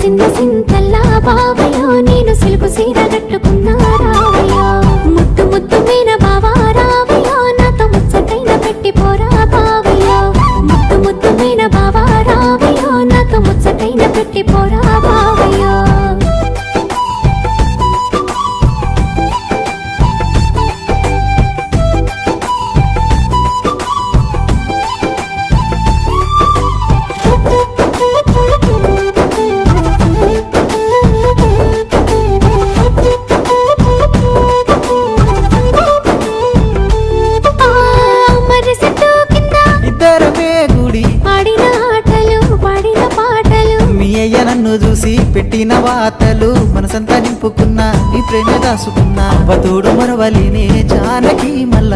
మురిసింద సింతల్లా బావయ్యో నేను సిలుకు సీర కట్టుకున్నా రావయ్యో ముద్దు ముద్దు మీన బావా రావయ్యో నాతో ముచ్చటైన పెట్టి పోరా బావయ్యో ముద్దు ముద్దు మీన బావా రావయ్యో నాతో ముచ్చటైన పెట్టి పోరా బావయ్యో నన్ను చూసి పెట్టిన వాతలు మనసంతా నింపుకున్నా నీ ప్రేమ దాసుకున్నా అవతోడు మరవలినే జానకి మల్ల